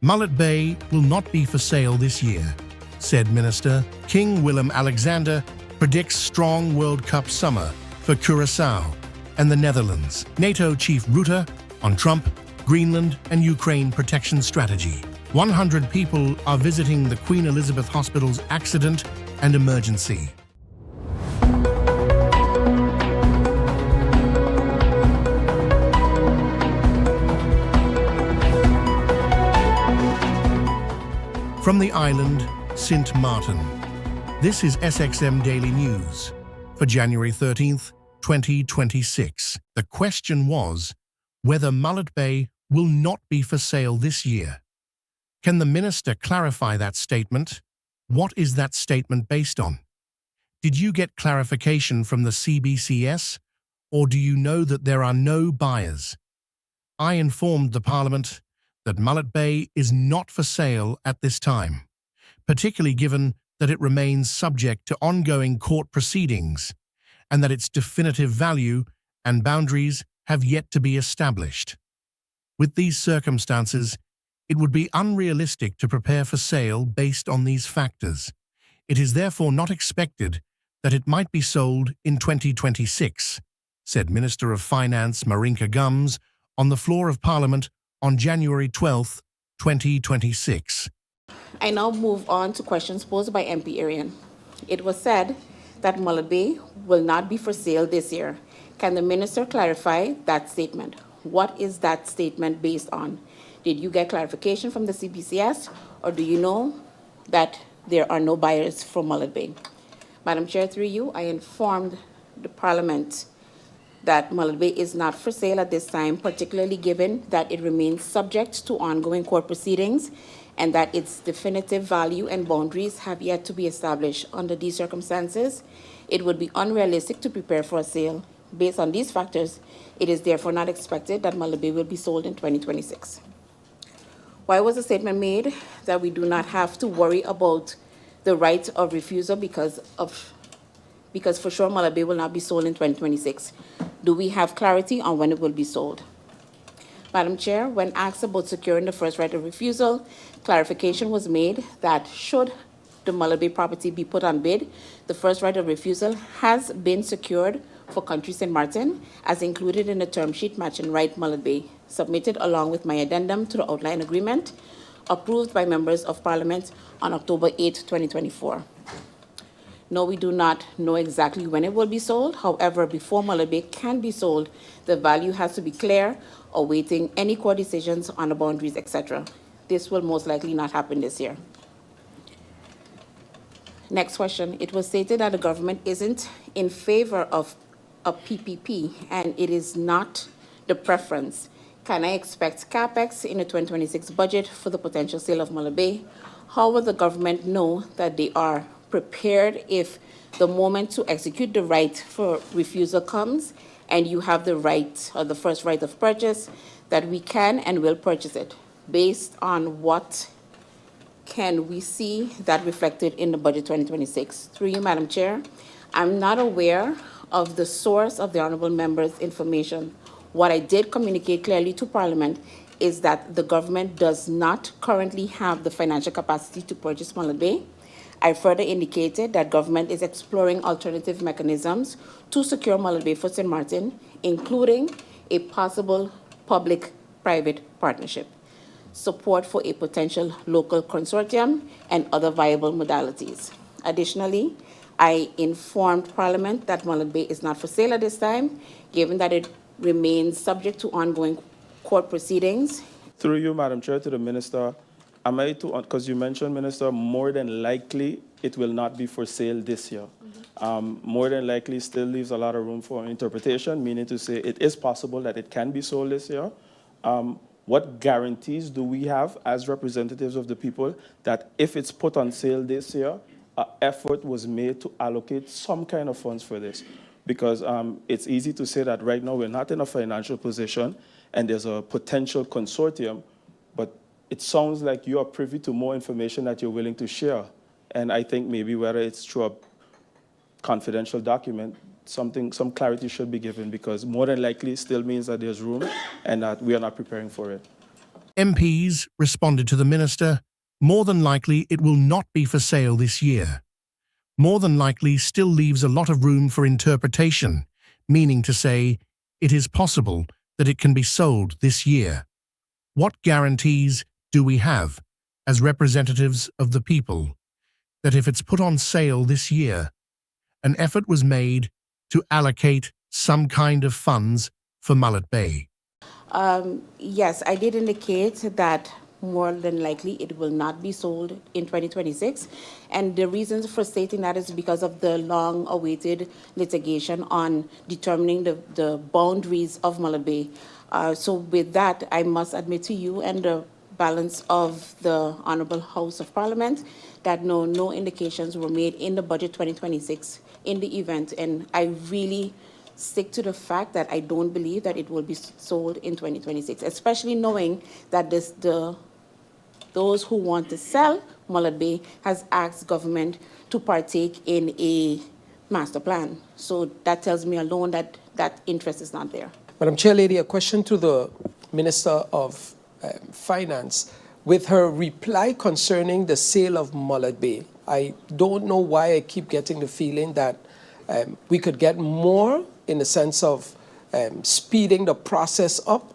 Mullet Bay will not be for sale this year, said Minister. King Willem-Alexander predicts strong World Cup summer for Curaçao and the Netherlands. NATO Chief Rutte on Trump, Greenland and Ukraine protection strategy. 100 people are visiting the Queen Elizabeth Hospital's accident and emergency. From the island, Sint Maarten. This is SXM Daily News for January 13th, 2026. The question was whether Mullet Bay will not be for sale this year. Can the minister clarify that statement? What is that statement based on? Did you get clarification from the CBCS, or do you know that there are no buyers? I informed the Parliament that Mullet Bay is not for sale at this time, particularly given that it remains subject to ongoing court proceedings and that its definitive value and boundaries have yet to be established. With these circumstances, it would be unrealistic to prepare for sale based on these factors. It is therefore not expected that it might be sold in 2026, said Minister of Finance Marinka Gums on the floor of Parliament on January 12, 2026. I now move on to questions posed by MP Arian. It was said that Mullet Bay will not be for sale this year. Can the minister clarify that statement? What is that statement based on? Did you get clarification from the CBCS, or do you know that there are no buyers for Mullet Bay? Madam Chair, through you, I informed the Parliament that Mullet Bay is not for sale at this time, particularly given that it remains subject to ongoing court proceedings and that its definitive value and boundaries have yet to be established. Under these circumstances, it would be unrealistic to prepare for a sale. Based on these factors, it is therefore not expected that Mullet Bay will be sold in 2026. Why was the statement made that we do not have to worry about the right of refusal because for sure Mullet Bay will not be sold in 2026? Do we have clarity on when it will be sold? Madam Chair, when asked about securing the first right of refusal, clarification was made that should the Mullet Bay property be put on bid, the first right of refusal has been secured for Country St. Martin, as included in the term sheet matching right Mullet Bay, submitted along with my addendum to the outline agreement, approved by members of Parliament on October 8, 2024. No, we do not know exactly when it will be sold. However, before Mullet Bay can be sold, the value has to be clear, awaiting any court decisions on the boundaries, etc. This will most likely not happen this year. Next question. It was stated that the government isn't in favor of a PPP, and it is not the preference. Can I expect CapEx in the 2026 budget for the potential sale of Mullet Bay? How will the government know that they are prepared if the moment to execute the right for refusal comes and you have the right or the first right of purchase, that we can and will purchase it? Based on what can we see that reflected in the budget 2026? Through you, Madam Chair, I'm not aware of the source of the honourable member's information. What I did communicate clearly to Parliament is that the government does not currently have the financial capacity to purchase Mullet Bay. I further indicated that government is exploring alternative mechanisms to secure Mullet Bay for St. Martin, including a possible public-private partnership, support for a potential local consortium, and other viable modalities. Additionally, I informed Parliament that Mullet Bay is not for sale at this time, given that it remains subject to ongoing court proceedings. Through you, Madam Chair, to the Minister, am I to, because you mentioned, Minister, more than likely it will not be for sale this year. More than likely still leaves a lot of room for interpretation, meaning to say it is possible that it can be sold this year. What guarantees do we have as representatives of the people that if it's put on sale this year, an effort was made to allocate some kind of funds for this? Because it's easy to say that right now we're not in a financial position and there's a potential consortium, but it sounds like you are privy to more information that you're willing to share. And I think maybe whether it's through a confidential document, some clarity should be given, because more than likely still means that there's room and that we are not preparing for it. MPs responded to the minister, more than likely it will not be for sale this year. More than likely still leaves a lot of room for interpretation, meaning to say it is possible that it can be sold this year. What guarantees do we have, as representatives of the people, that if it's put on sale this year, an effort was made to allocate some kind of funds for Mullet Bay? Yes, I did indicate that more than likely it will not be sold in 2026. And the reasons for stating that is because of the long-awaited litigation on determining the boundaries of Mullet Bay. So with that, I must admit to you and the balance of the Honorable House of Parliament that no indications were made in the budget 2026 in the event. And I really stick to the fact that I don't believe that it will be sold in 2026, especially knowing that those who want to sell Mullet Bay has asked government to partake in a master plan. So that tells me alone that that interest is not there. Madam Chair Lady, a question to the Minister of Finance. With her reply concerning the sale of Mullet Bay, I don't know why I keep getting the feeling that we could get more in the sense of speeding the process up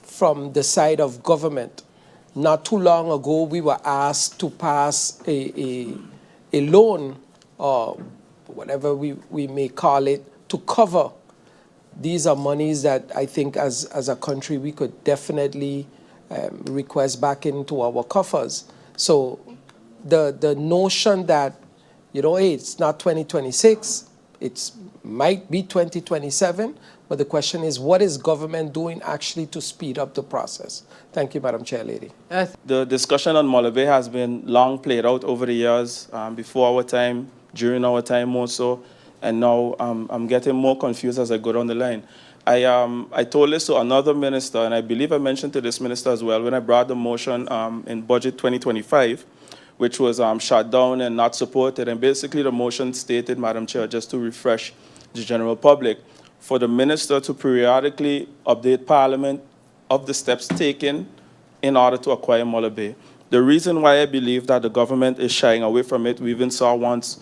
from the side of government. Not too long ago, we were asked to pass a loan, or whatever we may call it, to cover. These are monies that I think as a country we could definitely request back into our coffers. So the notion that, hey, it's not 2026, it might be 2027, but the question is, what is government doing actually to speed up the process? Thank you, Madam Chair Lady. The discussion on Mullet Bay has been long played out over the years, before our time, during our time also, and now I'm getting more confused as I go down the line. I told this to another minister, and I believe I mentioned to this minister as well when I brought the motion in Budget 2025, which was shut down and not supported. And basically the motion stated, Madam Chair, just to refresh the general public, for the minister to periodically update Parliament of the steps taken in order to acquire Mullet Bay. The reason why I believe that the government is shying away from it, we even saw once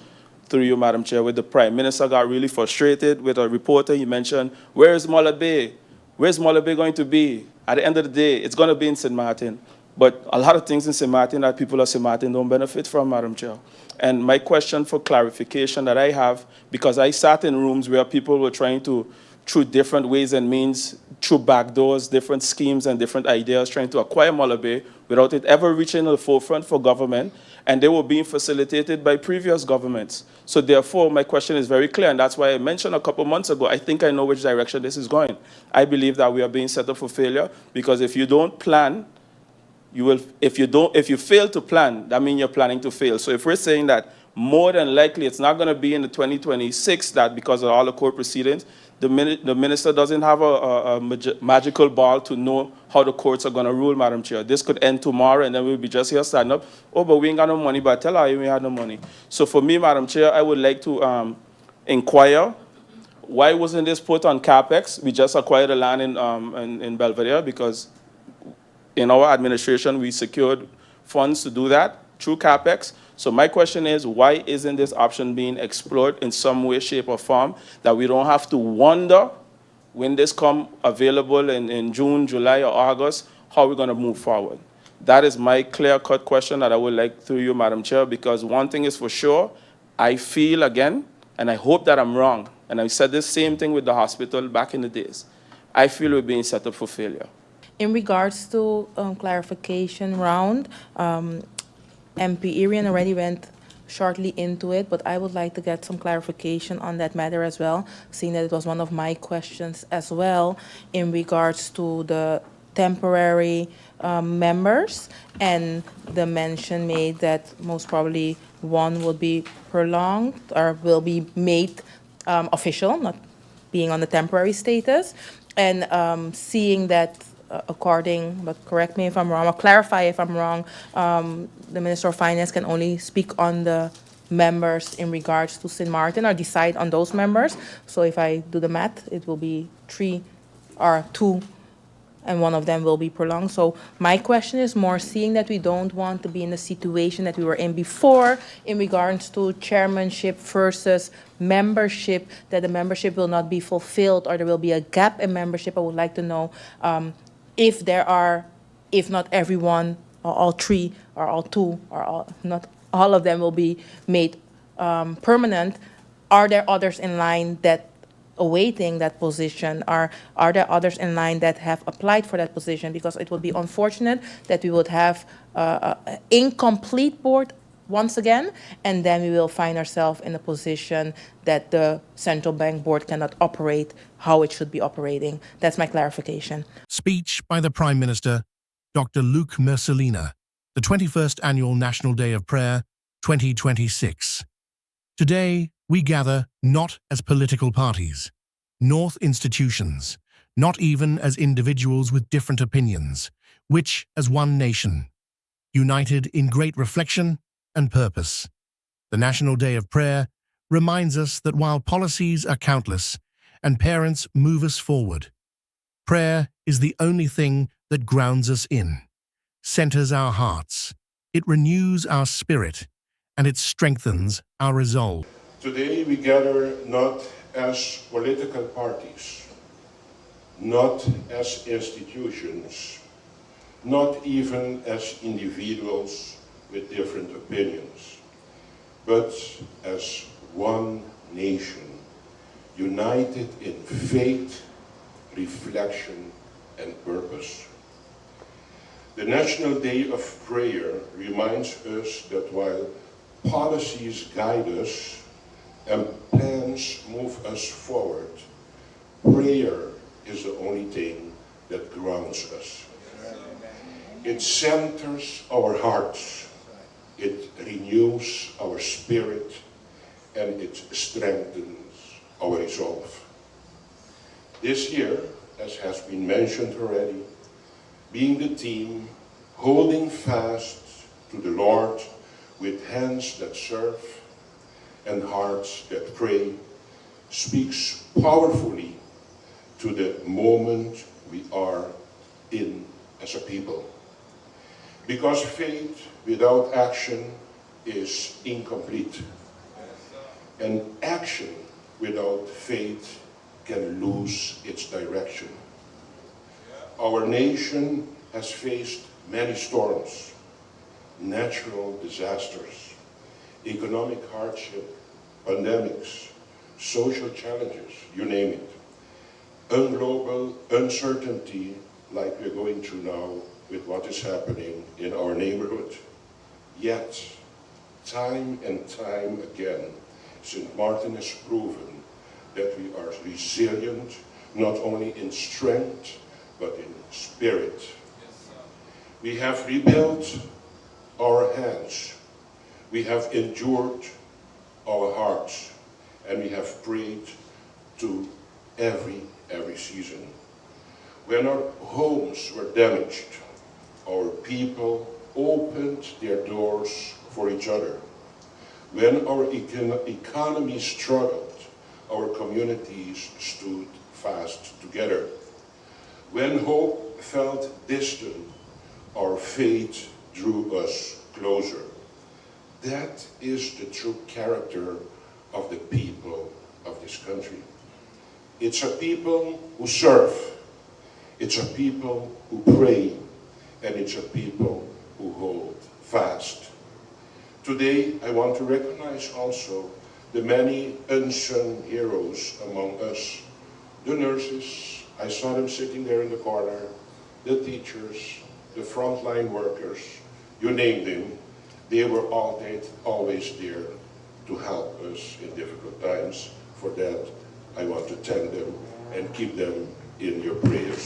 through you, Madam Chair, where the Prime Minister got really frustrated with a reporter. He mentioned, where is Mullet Bay? Where's Mullet Bay going to be? At the end of the day, it's going to be in St. Martin. But a lot of things in St. Martin that people of St. Martin don't benefit from, Madam Chair. And my question for clarification that I have, because I sat in rooms where people were trying to, through different ways and means, through backdoors, different schemes and different ideas, trying to acquire Mullet Bay without it ever reaching the forefront for government, and they were being facilitated by previous governments. So therefore, my question is very clear, and that's why I mentioned a couple months ago, I think I know which direction this is going. I believe that we are being set up for failure, because if you don't plan, you will, if you fail to plan, that means you're planning to fail. So if we're saying that more than likely it's not going to be in the 2026, that because of all the court proceedings, the minister doesn't have a magical ball to know how the courts are going to rule, Madam Chair. This could end tomorrow, and then we'll be just here standing up. Oh, but we ain't got no money, but tell her we had no money. So for me, Madam Chair, I would like to inquire, why wasn't this put on CapEx? We just acquired the land in Belvedere, because in our administration, we secured funds to do that through CapEx. So my question is, why isn't this option being explored in some way, shape, or form, that we don't have to wonder when this come available in June, July, or August, how we're going to move forward? That is my clear-cut question that I would like through you, Madam Chair, because one thing is for sure, I feel again, and I hope that I'm wrong, and I said the same thing with the hospital back in the days, I feel we're being set up for failure. In regards to clarification round, MP Irian already went shortly into it, but I would like to get some clarification on that matter as well, seeing that it was one of my questions as well in regards to the temporary members, and the mention made that most probably one will be prolonged or will be made official, not being on the temporary status, and seeing that according, but correct me if I'm wrong, or clarify if I'm wrong, the Minister of Finance can only speak on the members in regards to St. Martin or decide on those members. So if I do the math, it will be 3 or 2 and one of them will be prolonged. So my question is more, seeing that we don't want to be in the situation that we were in before in regards to chairmanship versus membership, that the membership will not be fulfilled or there will be a gap in membership. I would like to know if there are, if not everyone, or all three, or all two, or all, not all of them will be made permanent. Are there others in line that awaiting that position? Are there others in line that have applied for that position? Because it would be unfortunate that we would have an incomplete board once again, and then we will find ourselves in a position that the central bank board cannot operate how it should be operating. That's my clarification. Speech by the Prime Minister, Dr. Luc Mercelina, the 21st Annual National Day of Prayer, 2026. Today, we gather not as political parties, nor institutions, not even as individuals with different opinions, which as one nation, united in great reflection and purpose. The National Day of Prayer reminds us that while policies are countless and parents move us forward, prayer is the only thing that grounds us in, centers our hearts, it renews our spirit, and it strengthens our resolve. Today we gather not as political parties, not as institutions, not even as individuals with different opinions, but as one nation, united in faith, reflection, and purpose. The National Day of Prayer reminds us that while policies guide us and plans move us forward, prayer is the only thing that grounds us. It centers our hearts, it renews our spirit, and it strengthens our resolve. This year, as has been mentioned already, being the theme, holding fast to the Lord with hands that serve and hearts that pray, speaks powerfully to the moment we are in as a people. Because faith without action is incomplete. And action without faith can lose its direction. Our nation has faced many storms, natural disasters, economic hardship, pandemics, social challenges, you name it. Global uncertainty like we're going through now with what is happening in our neighborhood. Yet, time and time again, St. Martin has proven that we are resilient, not only in strength, but in spirit. We have rebuilt our hands, we have endured our hearts, and we have prayed to every season. When our homes were damaged, our people opened their doors for each other. When our economy struggled, our communities stood fast together. When hope felt distant, our faith drew us closer. That is the true character of the people of this country. It's a people who serve, it's a people who pray, and it's a people who hold fast. Today, I want to recognize also the many unsung heroes among us. The nurses, I saw them sitting there in the corner, the teachers, the frontline workers, you name them, they were always there to help us in difficult times. For that, I want to thank them and keep them in your prayers.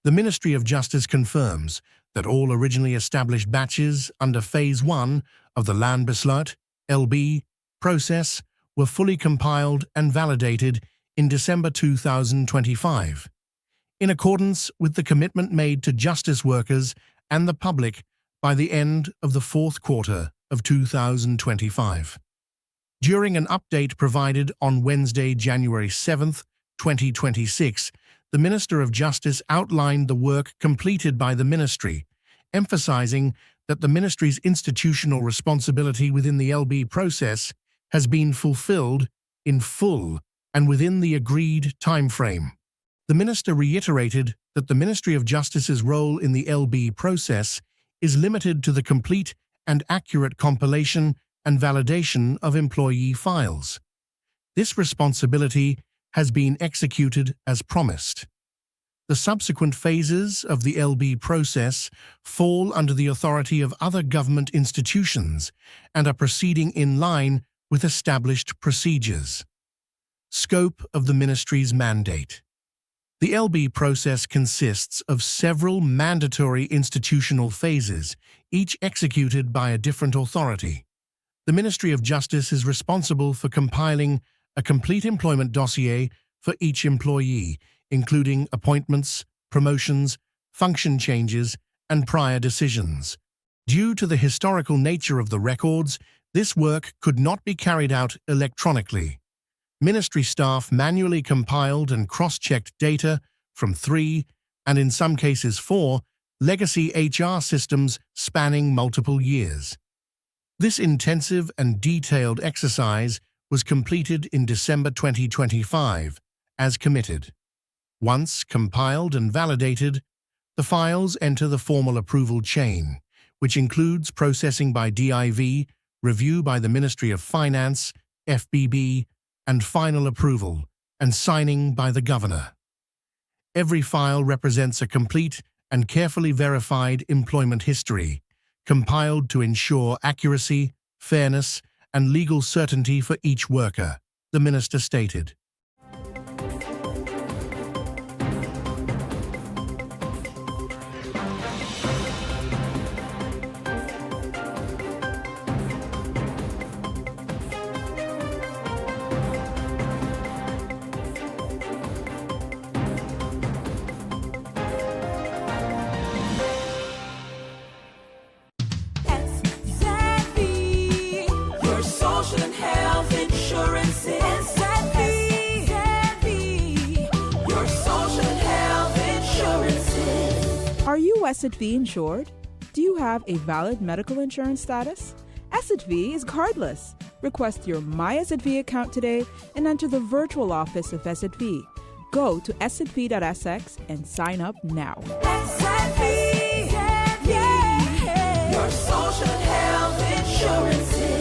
The Ministry of Justice confirms that all originally established batches under Phase 1 of the Landbesluit (LB) process were fully compiled and validated in December 2025, in accordance with the commitment made to justice workers and the public by the end of the fourth quarter of 2025. During an update provided on Wednesday, January 7, 2026, the Minister of Justice outlined the work completed by the ministry, emphasizing that the ministry's institutional responsibility within the LB process has been fulfilled in full and within the agreed timeframe. The minister reiterated that the Ministry of Justice's role in the LB process is limited to the complete and accurate compilation and validation of employee files. This responsibility has been executed as promised. The subsequent phases of the LB process fall under the authority of other government institutions and are proceeding in line with established procedures. Scope of the ministry's mandate. The LB process consists of several mandatory institutional phases, each executed by a different authority. The Ministry of Justice is responsible for compiling a complete employment dossier for each employee, including appointments, promotions, function changes, and prior decisions. Due to the historical nature of the records, this work could not be carried out electronically. Ministry staff manually compiled and cross-checked data from 3, and in some cases 4, legacy HR systems spanning multiple years. This intensive and detailed exercise was completed in December 2025, as committed. Once compiled and validated, the files enter the formal approval chain, which includes processing by DIV, review by the Ministry of Finance, FBB, and final approval, and signing by the Governor. Every file represents a complete and carefully verified employment history, compiled to ensure accuracy, fairness, and legal certainty for each worker, the minister stated. Are you SXM insured? Do you have a valid medical insurance status? SXM is cardless. Request your My SXM account today and enter the virtual office of SXM. Go to sxv.sx and sign up now. SXM, yeah. Your social health insurances.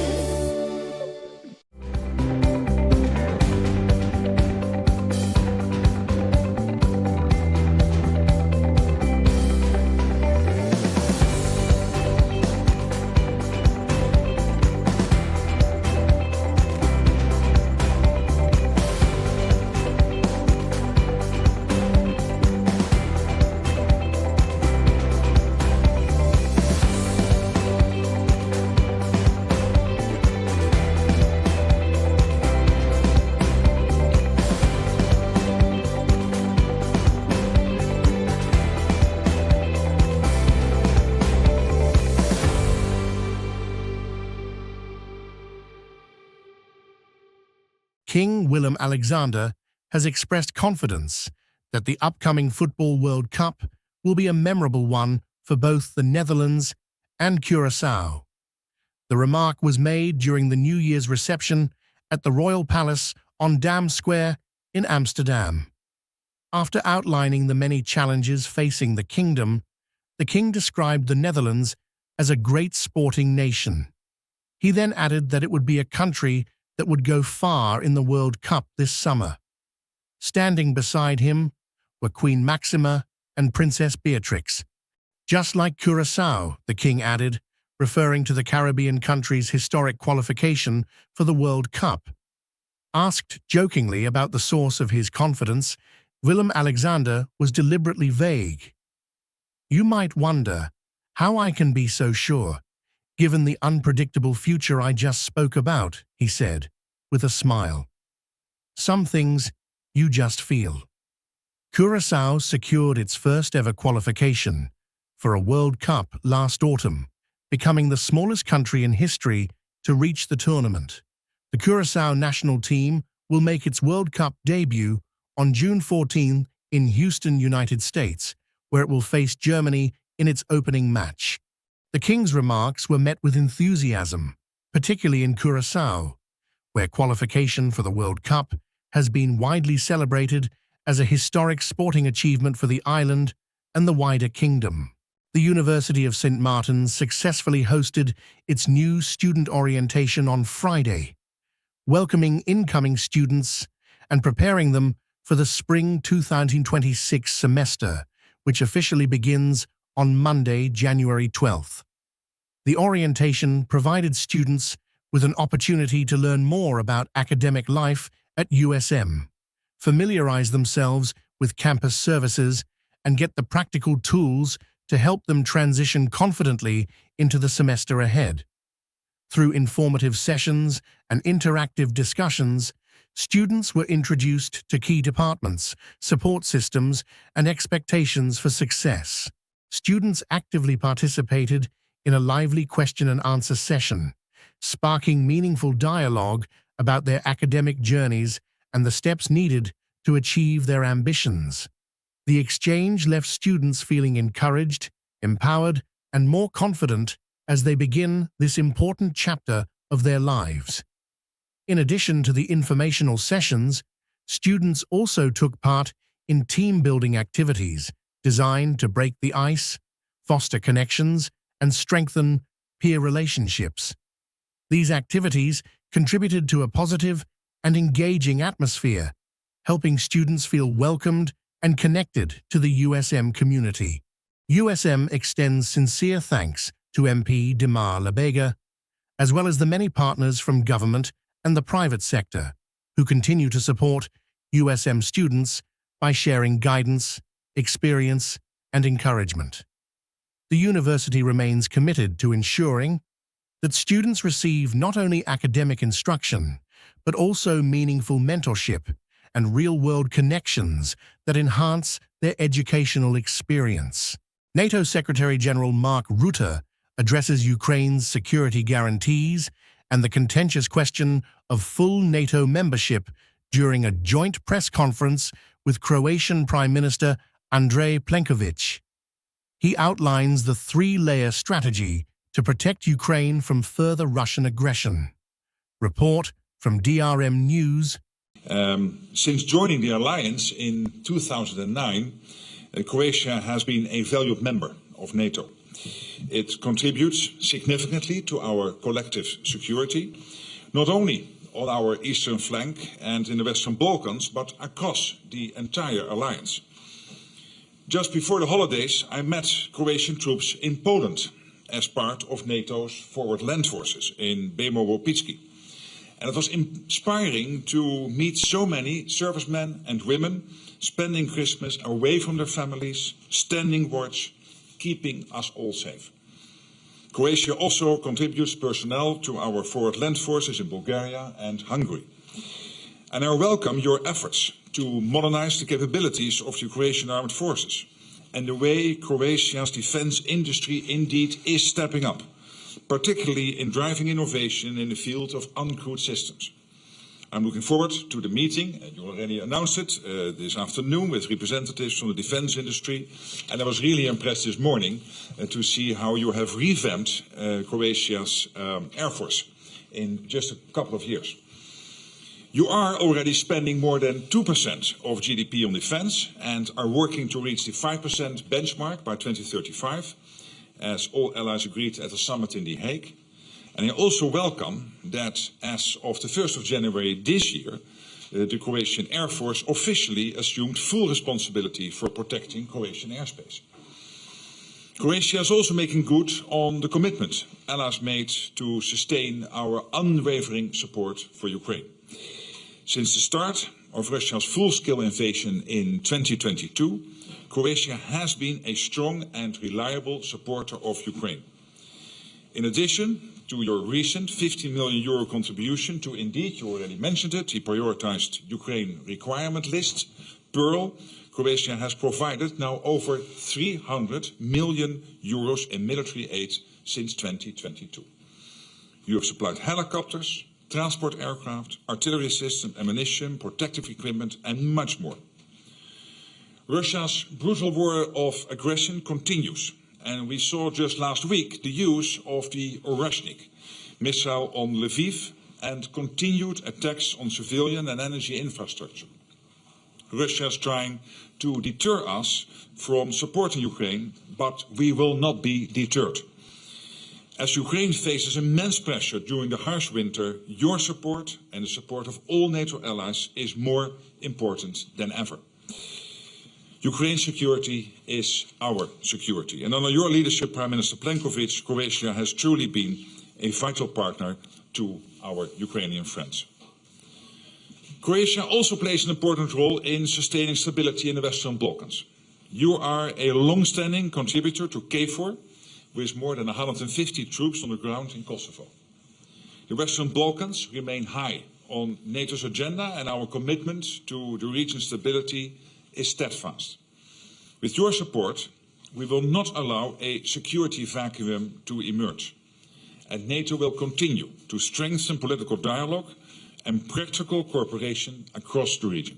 King Willem-Alexander has expressed confidence that the upcoming Football World Cup will be a memorable one for both the Netherlands and Curaçao. The remark was made during the New Year's reception at the Royal Palace on Dam Square in Amsterdam. After outlining the many challenges facing the kingdom, the king described the Netherlands as a great sporting nation. He then added that it would be a country that would go far in the World Cup this summer. Standing beside him were Queen Maxima and Princess Beatrix. Just like Curaçao, the king added, referring to the Caribbean country's historic qualification for the World Cup. Asked jokingly about the source of his confidence, Willem-Alexander was deliberately vague. "You might wonder how I can be so sure, given the unpredictable future I just spoke about," he said, with a smile. "Some things you just feel." Curaçao secured its first-ever qualification for a World Cup last autumn, becoming the smallest country in history to reach the tournament. The Curaçao national team will make its World Cup debut on June 14 in Houston, United States, where it will face Germany in its opening match. The King's remarks were met with enthusiasm, particularly in Curaçao, where qualification for the World Cup has been widely celebrated as a historic sporting achievement for the island and the wider kingdom. The University of St. Martin's successfully hosted its new student orientation on Friday, welcoming incoming students and preparing them for the spring 2026 semester, which officially begins on Monday, January 12th. The orientation provided students with an opportunity to learn more about academic life at USM, familiarize themselves with campus services, and get the practical tools to help them transition confidently into the semester ahead. Through informative sessions and interactive discussions, students were introduced to key departments, support systems, and expectations for success. Students actively participated in a lively question-and-answer session, sparking meaningful dialogue about their academic journeys and the steps needed to achieve their ambitions. The exchange left students feeling encouraged, empowered, and more confident as they begin this important chapter of their lives. In addition to the informational sessions, students also took part in team-building activities designed to break the ice, foster connections, and strengthen peer relationships. These activities contributed to a positive and engaging atmosphere, helping students feel welcomed and connected to the USM community. USM extends sincere thanks to MP Dimar Labega, as well as the many partners from government and the private sector who continue to support USM students by sharing guidance, experience, and encouragement. The university remains committed to ensuring that students receive not only academic instruction, but also meaningful mentorship and real-world connections that enhance their educational experience. NATO Secretary-General Mark Rutte addresses Ukraine's security guarantees and the contentious question of full NATO membership during a joint press conference with Croatian Prime Minister Andrej Plenković. He outlines the three-layer strategy to protect Ukraine from further Russian aggression. Report from DRM News. Since joining the alliance in 2009, Croatia has been a valued member of NATO. It contributes significantly to our collective security, not only on our eastern flank and in the Western Balkans, but across the entire alliance. Just before the holidays, I met Croatian troops in Poland as part of NATO's forward land forces in Bemowo-Picki. And it was inspiring to meet so many servicemen and women spending Christmas away from their families, standing watch, keeping us all safe. Croatia also contributes personnel to our forward land forces in Bulgaria and Hungary. And I welcome your efforts to modernize the capabilities of the Croatian armed forces and the way Croatia's defense industry indeed is stepping up, particularly in driving innovation in the field of uncrewed systems. I'm looking forward to the meeting, and you already announced it, this afternoon with representatives from the defense industry. And I was really impressed this morning to see how you have revamped Croatia's Air Force in just a couple of years. You are already spending more than 2% of GDP on defense and are working to reach the 5% benchmark by 2035, as all allies agreed at the summit in The Hague. And I also welcome that as of the 1st of January this year, the Croatian Air Force officially assumed full responsibility for protecting Croatian airspace. Croatia is also making good on the commitment allies made to sustain our unwavering support for Ukraine. Since the start of Russia's full-scale invasion in 2022, Croatia has been a strong and reliable supporter of Ukraine. In addition to your recent €50 million contribution to, indeed, you already mentioned it, the prioritized Ukraine requirement list, Pearl, Croatia has provided now over €300 million in military aid since 2022. You have supplied helicopters, transport aircraft, artillery systems, ammunition, protective equipment, and much more. Russia's brutal war of aggression continues, and we saw just last week the use of the Oreshnik missile on Lviv and continued attacks on civilian and energy infrastructure. Russia is trying to deter us from supporting Ukraine, but we will not be deterred. As Ukraine faces immense pressure during the harsh winter, your support and the support of all NATO allies is more important than ever. Ukraine's security is our security. And under your leadership, Prime Minister Plenković, Croatia has truly been a vital partner to our Ukrainian friends. Croatia also plays an important role in sustaining stability in the Western Balkans. You are a long-standing contributor to KFOR, with more than 150 troops on the ground in Kosovo. The Western Balkans remain high on NATO's agenda, and our commitment to the region's stability is steadfast. With your support, we will not allow a security vacuum to emerge, and NATO will continue to strengthen political dialogue and practical cooperation across the region.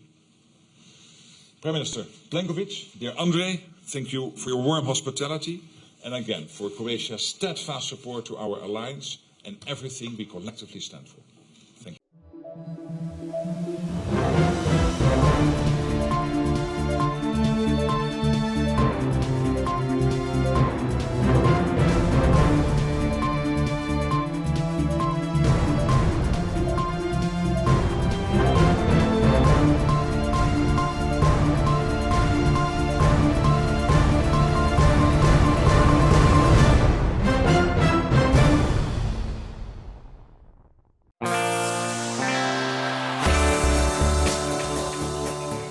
Prime Minister Plenković, dear Andrei, thank you for your warm hospitality and again for Croatia's steadfast support to our alliance and everything we collectively stand for. Thank you.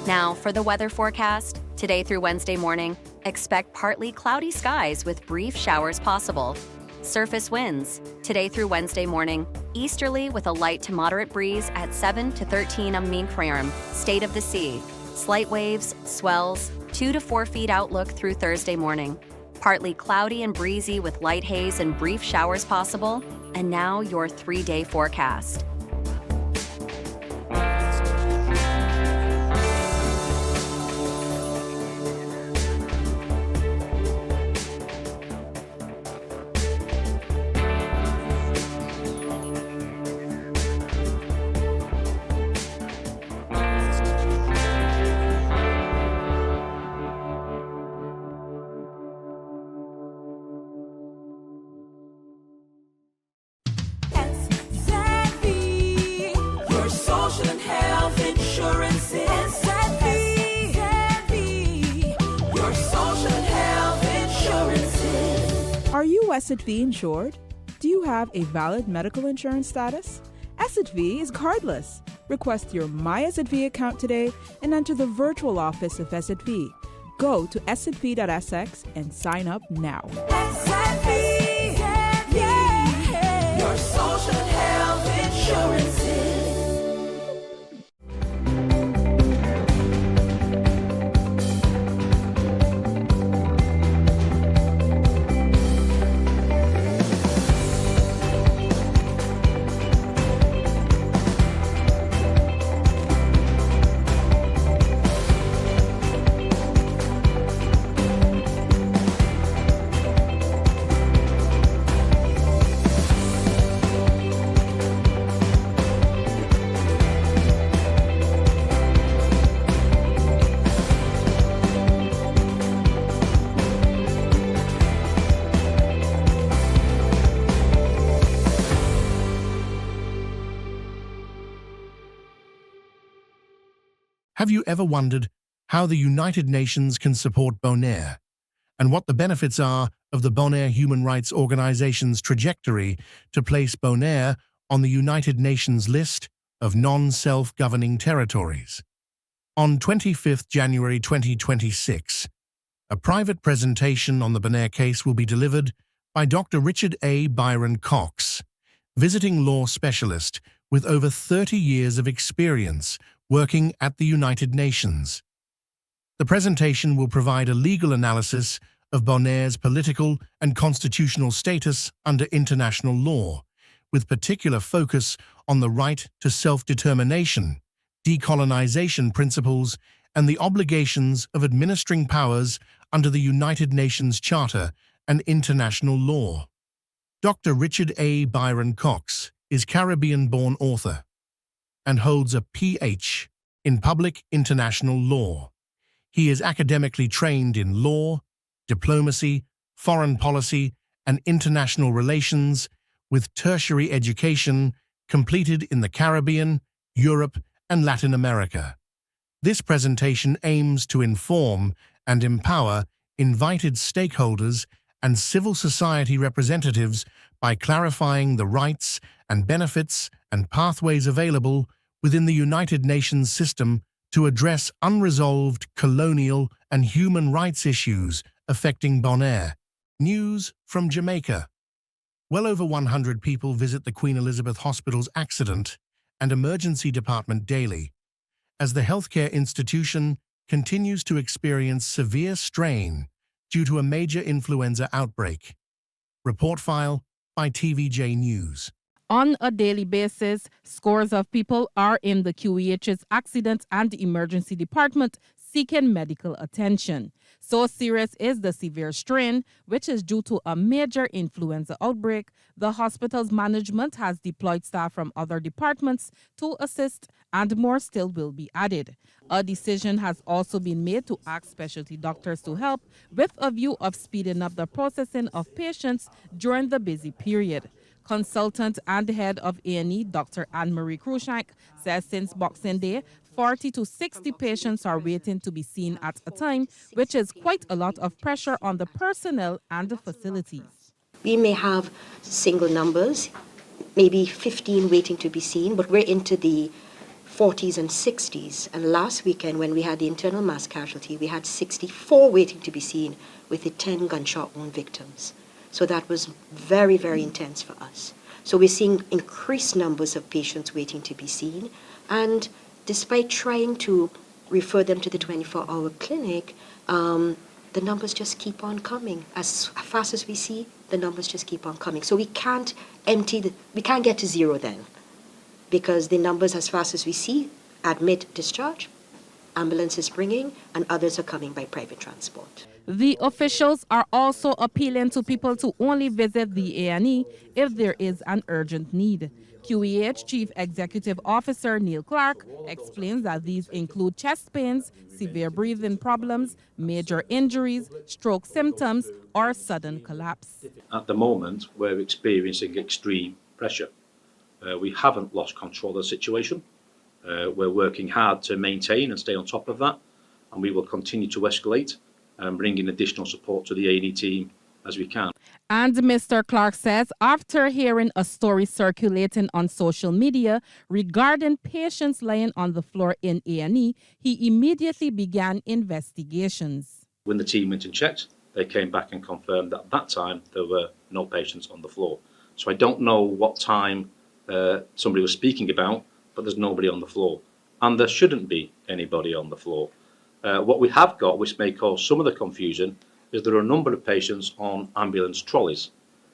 Now, for the weather forecast, today through Wednesday morning, expect partly cloudy skies with brief showers possible. Surface winds, today through Wednesday morning, easterly with a light to moderate breeze at 7 to 13 km. State of the sea, slight waves, swells, 2 to 4 feet outlook through Thursday morning. Partly cloudy and breezy with light haze and brief showers possible. And now your 3-day forecast. Your social and health insurance is Your social and health insurance. Are you SXV insured? Do you have a valid medical insurance status? SXV is cardless. Request your My SXV account today and enter the virtual office of SXV. Go to sxv.sx and sign up now. Your social and health insurance. Have you ever wondered how the United Nations can support Bonaire and what the benefits are of the Bonaire Human Rights Organization's trajectory to place Bonaire on the United Nations list of non-self-governing territories? On 25 January 2026, a private presentation on the Bonaire case will be delivered by Dr. Richard A. Byron Cox, visiting law specialist with over 30 years of experience working at the United Nations. The presentation will provide a legal analysis of Bonaire's political and constitutional status under international law, with particular focus on the right to self-determination, decolonization principles, and the obligations of administering powers under the United Nations Charter and international law. Dr. Richard A. Byron Cox is Caribbean-born author and holds a Ph. in Public International Law. He is academically trained in law, diplomacy, foreign policy, and international relations, with tertiary education completed in the Caribbean, Europe, and Latin America. This presentation aims to inform and empower invited stakeholders and civil society representatives by clarifying the rights and benefits and pathways available within the United Nations system to address unresolved colonial and human rights issues affecting Bonaire. News from Jamaica. Well over 100 people visit the Queen Elizabeth Hospital's accident and emergency department daily, as the healthcare institution continues to experience severe strain due to a major influenza outbreak. Report file by TVJ News. On a daily basis, scores of people are in the QEH's accident and emergency department seeking medical attention. So serious is the severe strain, which is due to a major influenza outbreak, the hospital's management has deployed staff from other departments to assist, and more still will be added. A decision has also been made to ask specialty doctors to help, with a view of speeding up the processing of patients during the busy period. Consultant and head of A&E, Dr. Anne-Marie Cruikshank, says since Boxing Day, 40 to 60 patients are waiting to be seen at a time, which is quite a lot of pressure on the personnel and the facilities. We may have single numbers, maybe 15 waiting to be seen, but we're into the 40s and 60s. And last weekend, when we had the internal mass casualty, we had 64 waiting to be seen with the 10 gunshot wound victims. So that was very, very intense for us. So we're seeing increased numbers of patients waiting to be seen. And despite trying to refer them to the 24-hour clinic, the numbers just keep on coming. As fast as we see, the numbers just keep on coming. So we can't we can't get to zero then, because the numbers, as fast as we see, admit, discharge, ambulances bringing, and others are coming by private transport. The officials are also appealing to people to only visit the A&E if there is an urgent need. QEH Chief Executive Officer Neil Clark explains that these include chest pains, severe breathing problems, major injuries, stroke symptoms, or sudden collapse. At the moment, we're experiencing extreme pressure. We haven't lost control of the situation. We're working hard to maintain and stay on top of that, and we will continue to escalate and bring in additional support to the A&E team as we can. And Mr. Clark says after hearing a story circulating on social media regarding patients lying on the floor in A&E, he immediately began investigations. When the team went and checked, they came back and confirmed that at that time there were no patients on the floor. So I don't know what time somebody was speaking about, but there's nobody on the floor. And there shouldn't be anybody on the floor. What we have got, which may cause some of the confusion, is there are a number of patients on ambulance trolleys.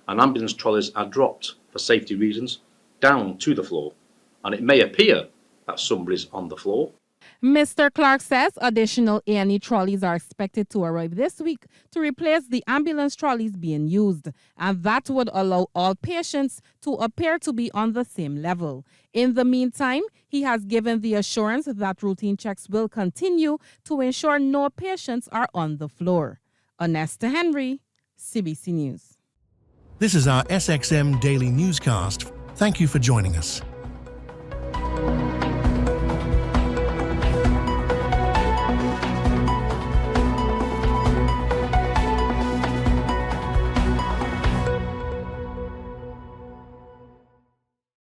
And ambulance trolleys are dropped for safety reasons down to the floor. And it may appear that somebody's on the floor. Mr. Clark says additional A&E trolleys are expected to arrive this week to replace the ambulance trolleys being used, and that would allow all patients to appear to be on the same level. In the meantime, he has given the assurance that routine checks will continue to ensure no patients are on the floor. Onesta Henry, CBC News. This is our SXM Daily Newscast. Thank you for joining us.